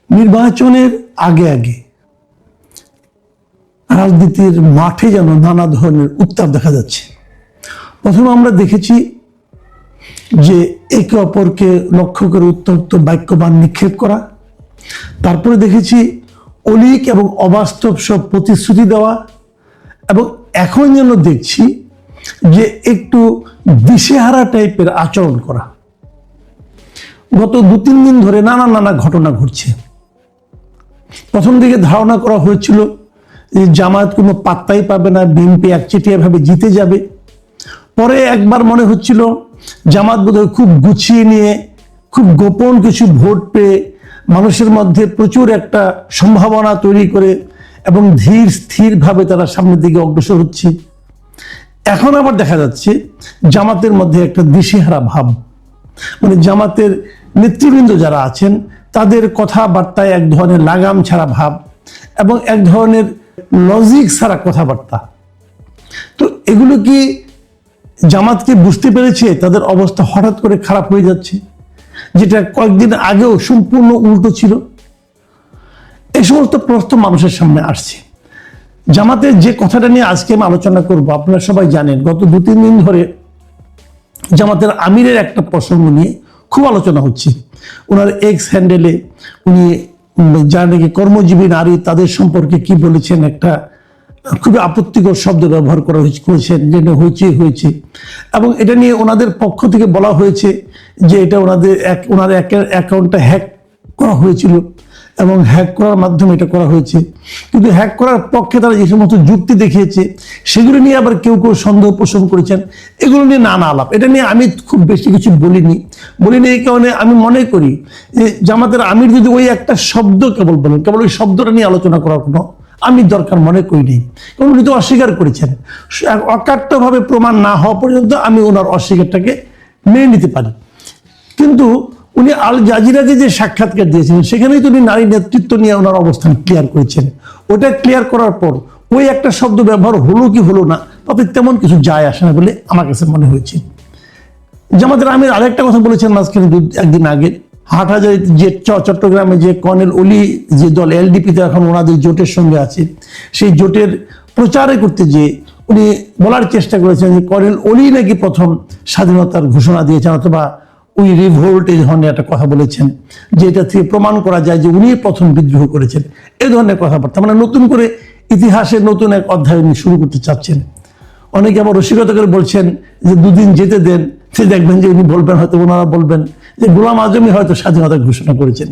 নির্বাচনের আগে আগে রাজনীতির মাঠে যেন নানা ধরনের উত্তাপ দেখা যাচ্ছে। প্রথমে আমরা দেখেছি যে একে অপরকে লক্ষ্য করে উত্তপ্ত বাক্যবাণ নিক্ষেপ করা। তারপরে দেখেছি অলীক এবং অবাস্তব সব প্রতিশ্রুতি দেওয়া, এবং এখন যেন দেখছি যে একটু দিশেহারা টাইপের আচরণ করা। গত 2-3 দিন ধরে নানা ঘটনা ঘটছে। প্রথম দিকে ধারণা করা হয়েছিল যে জামায়াত কোনো পাত্তাই পাবে না, বিএনপি একচেটিয়াভাবে জিতে যাবে। পরে একবার মনে হচ্ছিল জামাত বোধহয় খুব গুছিয়ে নিয়ে খুব গোপন কিছু ভোট পেয়ে মানুষের মধ্যে প্রচুর একটা সম্ভাবনা তৈরি করে এবং ধীর স্থিরভাবে তারা সামনের দিকে অগ্রসর হচ্ছে। এখন আবার দেখা যাচ্ছে জামাতের মধ্যে একটা দিশেহারা ভাব, মানে জামাতের নেতৃবৃন্দ যারা আছেন তাদের কথাবার্তায় এক ধরনের লাগাম ছাড়া ভাব এবং এক ধরনের লজিক ছাড়া কথাবার্তা। তো এগুলো কি জামাতকে বুঝতে পেরেছে তাদের অবস্থা হঠাৎ করে খারাপ হয়ে যাচ্ছে, যেটা কয়েকদিন আগেও সম্পূর্ণ উল্টো ছিল? এই সমস্ত প্রশ্ন মানুষের সামনে আসছে। জামাতের যে কথাটা নিয়ে আজকে আমি আলোচনা করব, আপনারা সবাই জানেন গত 2-3 দিন ধরে জামাতের আমিরের একটা প্রসঙ্গ নিয়ে খুব আলোচনা হচ্ছে। ওনার এক্স হ্যান্ডেলে উনি যারা নাকি কর্মজীবী নারী তাদের সম্পর্কে কি বলেছেন, একটা খুবই আপত্তিকর শব্দ ব্যবহার করেছেন, যেটা হয়েছে। এবং এটা নিয়ে ওনাদের পক্ষ থেকে বলা হয়েছে যে এটা ওনার অ্যাকাউন্টটা হ্যাক করা হয়েছিল এবং হ্যাক করার মাধ্যমে এটা করা হয়েছে। কিন্তু হ্যাক করার পক্ষে তারা যে সমস্ত যুক্তি দেখিয়েছে সেগুলো নিয়ে আবার কেউ সন্দেহ পোষণ করেছেন। এগুলো নিয়ে নানা আলাপ। এটা নিয়ে আমি খুব বেশি কিছু বলিনি। এই কারণে আমি মনে করি যে জামাতের আমির যদি ওই একটা শব্দ কেবল বলেন, কেবল ওই শব্দটা নিয়ে আলোচনা করার কোনো আমি দরকার মনে করি নেই, কারণ উনি তো অস্বীকার করেছেন। অকাট্যভাবে প্রমাণ না হওয়া পর্যন্ত আমি ওনার অস্বীকারটাকে মেনে নিতে পারি। কিন্তু উনি আল জাজিরাকে যে সাক্ষাৎকার দিয়েছিলেন সেখানেই তো উনি নারী নেতৃত্ব নিয়ে ওনার অবস্থান ক্লিয়ার করেছেন। ওটা ক্লিয়ার করার পর ওই একটা শব্দ ব্যবহার হলো কি হলো না তাতে তেমন কিছু যায় আসে না বলে আমার কাছে মনে হয়েছে। জামাতের আমির আরেকটা কথা বলেছেন মাঝখানে একদিন আগে, হাটহাজারী যে চট্টগ্রামে যে কর্নেল অলি যে দল এলডিপিতে এখন ওনাদের জোটের সঙ্গে আছে, সেই জোটের প্রচারে করতে গিয়ে উনি বলার চেষ্টা করেছেন যে কর্নেল অলি নাকি প্রথম স্বাধীনতার ঘোষণা দিয়েছেন, অথবা উই রিভোল্ট এই ধরনের একটা কথা বলেছেন, যেটা থেকে প্রমাণ করা যায় যে উনি প্রথম বিদ্রোহ করেছেন। এই ধরনের কথাবার্তা, মানে নতুন করে ইতিহাসের নতুন এক অধ্যায় উনি শুরু করতে চাচ্ছেন। অনেকে আবার রসিকতা করে বলছেন যে 2 দিন যেতে দেন, সে দেখবেন যে উনি বলবেন, হয়তো ওনারা বলবেন যে গোলাম আজমই হয়তো স্বাধীনতা ঘোষণা করেছেন।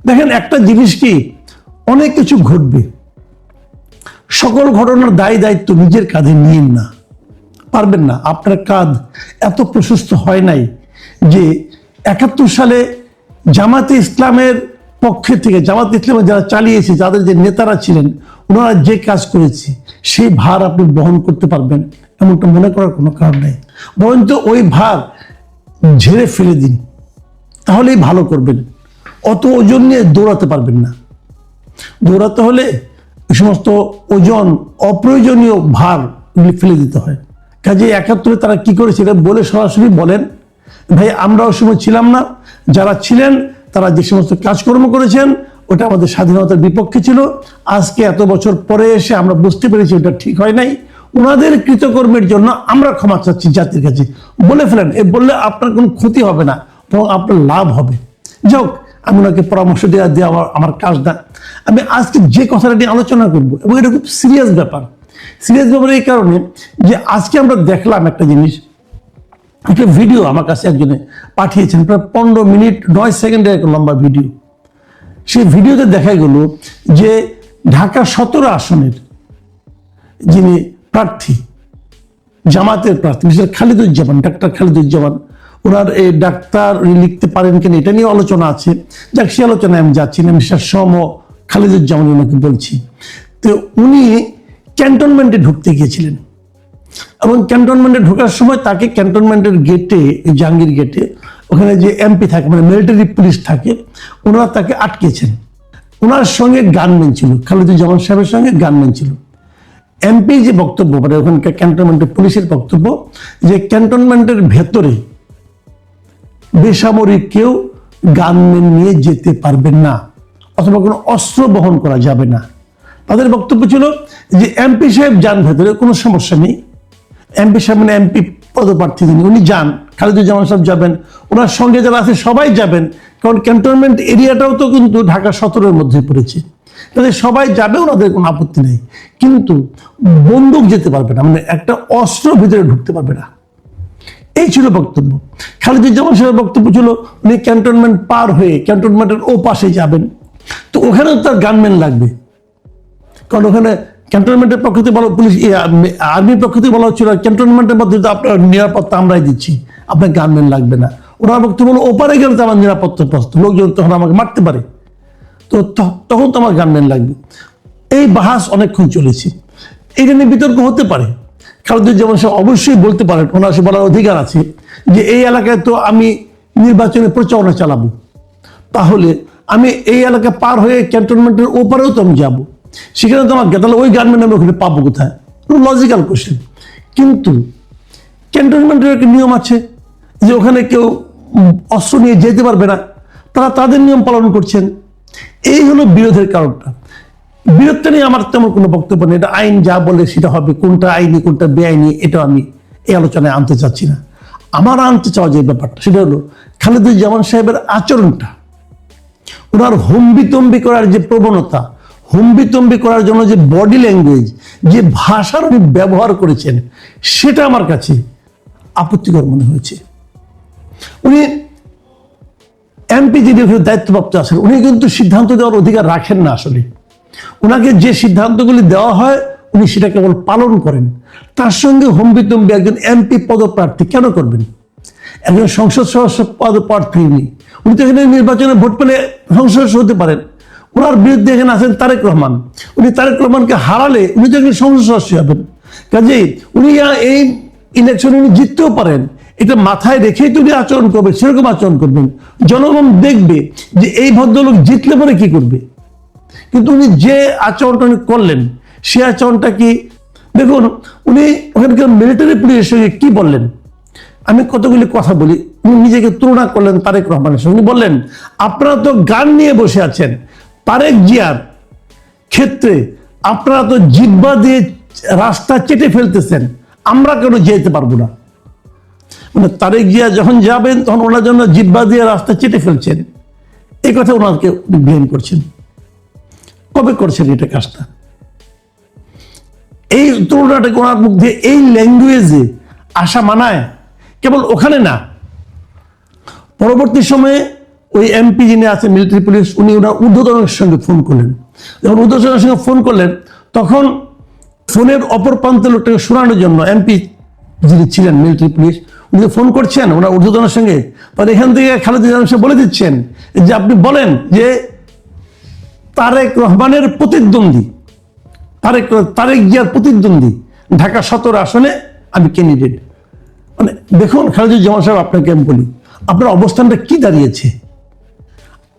দেখেন, একটা জিনিস কি, অনেক কিছু ঘটবে, সকল ঘটনার দায়িত্ব নিজের কাঁধে নিয়েন না, পারবেন না। আপনার কাঁধ এত প্রশস্ত হয় নাই যে 71 সালে জামাতে ইসলামের পক্ষে থেকে, জামাতে ইসলামের যারা চালিয়েছে, যাদের যে নেতারা ছিলেন, ওনারা যে কাজ করেছে সেই ভার আপনি বহন করতে পারবেন এমনটা মনে করার কোনো কারণ নেই। বরঞ্চ ওই ভার ঝেড়ে ফেলে দিন, তাহলেই ভালো করবেন। অত ওজন নিয়ে দৌড়াতে পারবেন না। দৌড়াতে হলে এই সমস্ত ওজন, অপ্রয়োজনীয় ভার ফেলে দিতে হয়। কাজে 71-এ তারা কি করেছে এটা বলে সরাসরি বলেন, ভাই আমরা ওই সময় ছিলাম না, যারা ছিলেন তারা যে সমস্ত কাজকর্ম করেছেন ওটা আমাদের স্বাধীনতার বিপক্ষে ছিল। আজকে এত বছর পরে এসে আমরা বুঝতে পেরেছি ওটা ঠিক হয় নাই, ওনাদের কৃতকর্মের জন্য আমরা ক্ষমা চাচ্ছি জাতির কাছে, বলে ফেলেন। এ বললে আপনার কোনো ক্ষতি হবে না, বরং আপনার লাভ হবে। যাক, আমি ওনাকে পরামর্শ দেওয়া আমার কাজ না। আমি আজকে যে কথাটা নিয়ে আলোচনা করব, এবং এটা খুব সিরিয়াস ব্যাপার এই কারণে যে আজকে আমরা দেখলাম একটা জিনিস, একটা ভিডিও আমার কাছে একজনে পাঠিয়েছেন, প্রায় 15 মিনিট 9 সেকেন্ডের একটা লম্বা ভিডিও। সেই ভিডিওতে দেখা গেল যে ঢাকা 17 আসনের যিনি প্রার্থী, জামাতের প্রার্থী মিস্টার খালিদুজ্জামান, ডাক্তার খালিদুজ্জামান, ওনার এই ডাক্তার লিখতে পারেন কিনা এটা নিয়ে আলোচনা আছে। যাক, সে আলোচনায় আমি যাচ্ছি না, মিস্টার সম খালিদুজ্জামান ওনাকে বলছি। তো উনি ক্যান্টনমেন্টে ঢুকতে গিয়েছিলেন, এবং ক্যান্টনমেন্টে ঢোকার সময় তাকে ক্যান্টনমেন্টের গেটে, জাহাঙ্গীর গেটে, ওখানে যে এমপি থাকে, মানে মিলিটারি পুলিশ থাকে, ওনারা তাকে আটকেছেন। ওনার সঙ্গে গানম্যান ছিল, খালিদুজ্জামান সাহেবের সঙ্গে গানম্যান ছিল। এমপি যে বক্তব্য, মানে ওখানকার ক্যান্টনমেন্টের পুলিশের বক্তব্য, যে ক্যান্টনমেন্টের ভেতরে বেসামরিক কেউ গানম্যান নিয়ে যেতে পারবেন না। অথবা কোনো অস্ত্র বহন করা যাবে না। তাদের বক্তব্য ছিল যে এমপি সাহেব যান ভেতরে, কোনো সমস্যা নেই। এমপি সাহেব মানে এমপি পদপ্রার্থী যিনি, উনি যান, খালেদুজ্জামান সাহেব যাবেন, ওনার সঙ্গে যারা আছে সবাই যাবেন, কারণ ক্যান্টনমেন্ট এরিয়াটাও তো কিন্তু ঢাকা 17-এর মধ্যে পড়েছে, তাদের সবাই যাবে, ওনাদের কোনো আপত্তি নেই। কিন্তু বন্দুক যেতে পারবে না, মানে একটা অস্ত্র ভিতরে ঢুকতে পারবে না, এই ছিল বক্তব্য। খালেদুজ্জামান সাহেবের বক্তব্য ছিল উনি ক্যান্টনমেন্ট পার হয়ে ক্যান্টনমেন্টের ও পাশে যাবেন, তো ওখানে তার গানম্যান লাগবে, কারণ ওখানে ক্যান্টনমেন্টের পক্ষ থেকে বলা, পুলিশ আর্মির পক্ষ থেকে বলা হচ্ছিল ক্যান্টনমেন্টের মধ্যে তো আপনার নিরাপত্তা আমরাই দিচ্ছি, আপনার গানম্যান লাগবে না। ওনার বক্তব্য হলো ওপারে গেলে তো আমার নিরাপত্তা প্রস্ত, লোকজন তখন আমাকে মারতে পারে, তো তখন তো আমার গানম্যান লাগবে। এই বাহাস অনেকক্ষণ চলেছে, এটা নিয়ে বিতর্ক হতে পারে। খালেদুজ্জামান সাহেব অবশ্যই বলতে পারেন, ওনার সে বলার অধিকার আছে যে এই এলাকায় তো আমি নির্বাচনে প্রচারণা চালাবো, তাহলে আমি এই এলাকা পার হয়ে ক্যান্টনমেন্টের ওপারেও তো আমি যাবো, সেখানে তো আমার তাহলে ওই গানম্যান আমি ওখানে পাবো কোথায়? Logical question. কিন্তু ক্যান্টনমেন্টের একটা নিয়ম আছে যে ওখানে কেউ অস্ত্র নিয়ে যেতে পারবে না, তারা তাদের নিয়ম পালন করছেন। এই হলো বিরোধের কারণটা। বিরোধটা নিয়ে আমার তেমন কোনো বক্তব্য নেই, এটা আইন যা বলে সেটা হবে, কোনটা আইনি কোনটা বেআইনি এটা আমি এই আলোচনায় আনতে চাচ্ছি না। আমার আনতে চাওয়া যে ব্যাপারটা সেটা হলো খালেদুজ্জামান সাহেবের আচরণটা, ওনার হম্বিতম্বি করার যে প্রবণতা, হম্বিতম্বি করার জন্য যে বডি ল্যাঙ্গুয়েজ, যে ভাষার উনি ব্যবহার করেছেন, সেটা আমার কাছে আপত্তিকর মনে হয়েছে। উনি এমপি যিনি দায়িত্বপ্রাপ্ত আছেন, উনি কিন্তু সিদ্ধান্ত দেওয়ার অধিকার রাখেন না। আসলে ওনাকে যে সিদ্ধান্তগুলি দেওয়া হয় উনি সেটা কেবল পালন করেন। তার সঙ্গে হম্বিতম্বি একজন এমপি পদপ্রার্থী কেন করবেন? একজন সংসদ সদস্য পদপ্রার্থী উনি তো এখানে নির্বাচনে ভোট পেলে সংসদ সদস্য হতে পারেন। ওনার বিরুদ্ধে এখানে আছেন তারেক রহমান, উনি তারেক রহমানকে হারালে উনি তো একজন সংসদ সদস্য হবেন। কাজেই উনি এই ইলেকশনে উনি জিততেও পারেন, এটা মাথায় রেখেই তো উনি আচরণ করবেন, সেরকম আচরণ করবেন। জনগণ দেখবে যে এই ভদ্রলোক জিতলে পরে কি করবে। কিন্তু উনি যে আচরণটা উনি করলেন, সে আচরণটা কি দেখুন, উনি ওখানকার মিলিটারি পুলিশের সঙ্গে কি বললেন, আমি কতগুলি কথা বলি, উনি নিজেকে তুলনা করলেন তারেক রহমানের সঙ্গে। উনি বললেন আপনারা তো গান নিয়ে বসে আছেন, তারেক জিয়ার ক্ষেত্রে আপনারা তো জিহ্বা দিয়ে রাস্তা চেটে ফেলতেছেন, আমরা কেন যেতে পারবো না? মানে তারেক জিয়া যখন যাবেন তখন ওনার জন্য জিহ্বা দিয়ে রাস্তা চেটে ফেলছেন, এই কথা ওনাকে ব্লেম করছেন। কবে করছেন এটা কাজটা? এই তুলনাটাকে ওনার মুখ দিয়ে এই ল্যাঙ্গুয়েজে আসা মানায়? কেবল ওখানে না, পরবর্তী সময়ে ওই এমপি যিনি আছেন মিলিটারি পুলিশ, উনি ওনার ঊর্ধ্বতনের সঙ্গে ফোন করলেন। যখন ঊর্ধ্বতনের সঙ্গে ফোন করলেন তখন ফোনের অপর প্রান্তের লোকটাকে শোনানোর জন্য এমপি যিনি ছিলেন মিলিটারি পুলিশ, উনি ফোন করছেন ওনার ঊর্ধ্বতনের সঙ্গে, তাহলে এখান থেকে খালেদুজ্জামান সাহেব বলে দিচ্ছেন যে আপনি বলেন যে তারেক রহমানের প্রতিদ্বন্দ্বী, তারেক জিয়ার প্রতিদ্বন্দ্বী ঢাকা 17 আসনে আমি ক্যান্ডিডেট। মানে দেখুন খালেদুজ্জামান সাহেব, আপনাকে আমি বলি আপনার অবস্থানটা কি দাঁড়িয়েছে।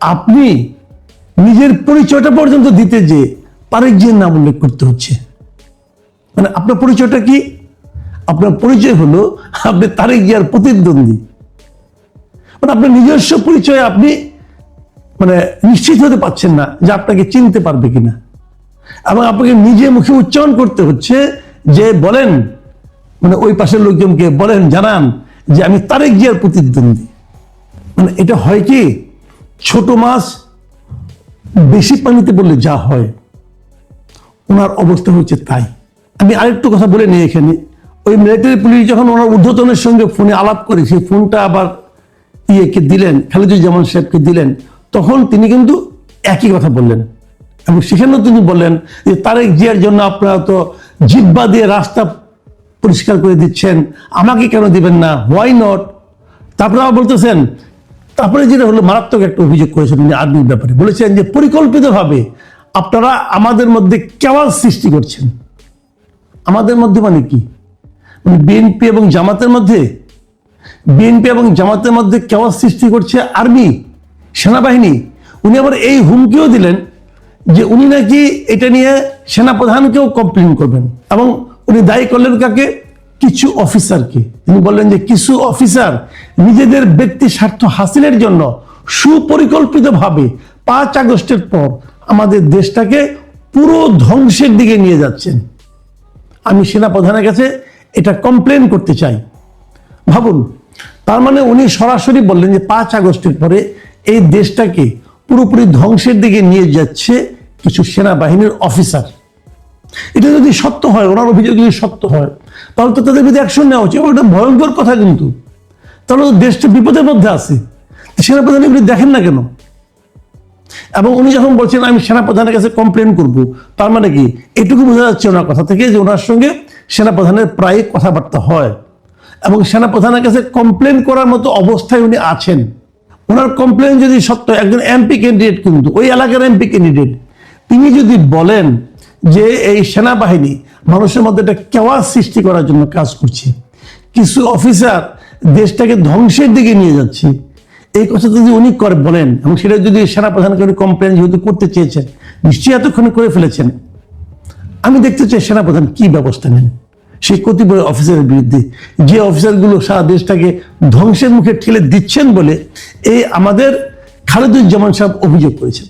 আপনি নিজের পরিচয়টা পর্যন্ত দিতে যে তারেক জিয়ার নাম উল্লেখ করতে হচ্ছে। মানে আপনার পরিচয়টা কি? আপনার পরিচয় হলো আপনি তারেক জিয়ার প্রতিদ্বন্দ্বী। মানে আপনার নিজস্ব পরিচয় আপনি মানে নিশ্চিত হতে পারছেন না যে আপনাকে চিনতে পারবে কিনা, এবং আপনাকে নিজে মুখে উচ্চারণ করতে হচ্ছে যে বলেন, মানে ওই পাশের লোকজনকে বলেন, জানান যে আমি তারেক জিয়ার প্রতিদ্বন্দ্বী। মানে এটা হয় কি, ছোট মাছ বেশি পানিতে বললে যা হয়, ওনার অবস্থা হচ্ছে তাই। আমি আরেকটু কথা বলে নিই এখানে, ওই মিলিটারি পুলিশ যখন ওনার ঊর্ধ্বতনের সঙ্গে ফোনে আলাপ করে সেই ফোনটা আবার ইয়েকে দিলেন, খালেদুজ্জামান সাহেবকে দিলেন, তখন তিনি কিন্তু একই কথা বললেন, এবং সেখানেও তিনি বললেন যে তারেক জিয়ার জন্য আপনারা তো জিহ্বা দিয়ে রাস্তা পরিষ্কার করে দিচ্ছেন, আমাকে কেন দিবেন না, হোয়াই নট? তারপরে আবার বলতেছেন, তারপরে যেটা হলো মারাত্মক একটা অভিযোগ করেছেন উনি আর্মির ব্যাপারে, বলেছেন যে পরিকল্পিতভাবে আপনারা আমাদের মধ্যে কেওয়াস সৃষ্টি করছেন। আমাদের মধ্যে মানে কি? মানে বিএনপি এবং জামাতের মধ্যে, বিএনপি এবং জামাতের মধ্যে কেওয়াস সৃষ্টি করছে আর্মি, সেনাবাহিনী। উনি আবার এই হুমকিও দিলেন যে উনি নাকি এটা নিয়ে সেনাপ্রধানকেও কমপ্লেন করবেন, এবং উনি দায়ী করলেন কাকে? কিছু অফিসারকে। তিনি বললেন যে কিছু অফিসার নিজেদের ব্যক্তি স্বার্থ হাসিলের জন্য সুপরিকল্পিতভাবে 5 আগস্টের পর আমাদের দেশটাকে পুরো ধ্বংসের দিকে নিয়ে যাচ্ছেন। আমি সেনাপ্রধানের কাছে এটা কমপ্লেন করতে চাই। ভাবুন, তার মানে উনি সরাসরি বললেন যে 5 আগস্টের পরে এই দেশটাকে পুরোপুরি ধ্বংসের দিকে নিয়ে যাচ্ছে কিছু সেনাবাহিনীর অফিসার। এটা যদি সত্য হয়, ওনার অভিযোগ যদি সত্য হয়, তাহলে তো তাদের বিরুদ্ধে অ্যাকশন নেওয়া উচিত। ওটা ভয়ঙ্কর কথা, কিন্তু তাহলে তো দেশটা বিপদের মধ্যে আছে। সেনাপ্রধান এগুলি দেখেন না কেন? এবং উনি যখন বলছেন আমি সেনাপ্রধানের কাছে কমপ্লেন করব, তার মানে কি এটুকু বোঝা যাচ্ছে ওনার কথা থেকে যে ওনার সঙ্গে সেনাপ্রধানের প্রায় কথাবার্তা হয় এবং সেনাপ্রধানের কাছে কমপ্লেন করার মতো অবস্থায় উনি আছেন। ওনার কমপ্লেন যদি সত্য, একজন এমপি ক্যান্ডিডেট, কিন্তু ওই এলাকার এমপি ক্যান্ডিডেট, তিনি যদি বলেন যে এই সেনাবাহিনী মানুষের মধ্যে একটা কেওয়াস সৃষ্টি করার জন্য কাজ করছে, কিছু অফিসার দেশটাকে ধ্বংসের দিকে নিয়ে যাচ্ছে, এই কথা যদি উনি করে বলেন এবং সেটা যদি সেনাপ্রধানকে উনি কমপ্লেন যেহেতু করতে চেয়েছেন, নিশ্চয়ই এতক্ষণ করে ফেলেছেন। আমি দেখতে চাই সেনাপ্রধান কি ব্যবস্থা নেন সেই কতিপয় অফিসারের বিরুদ্ধে, যে অফিসারগুলো সারা দেশটাকে ধ্বংসের মুখে ঠেলে দিচ্ছেন বলে এই আমাদের খালেদুজ্জামান সাহেব অভিযোগ করেছেন।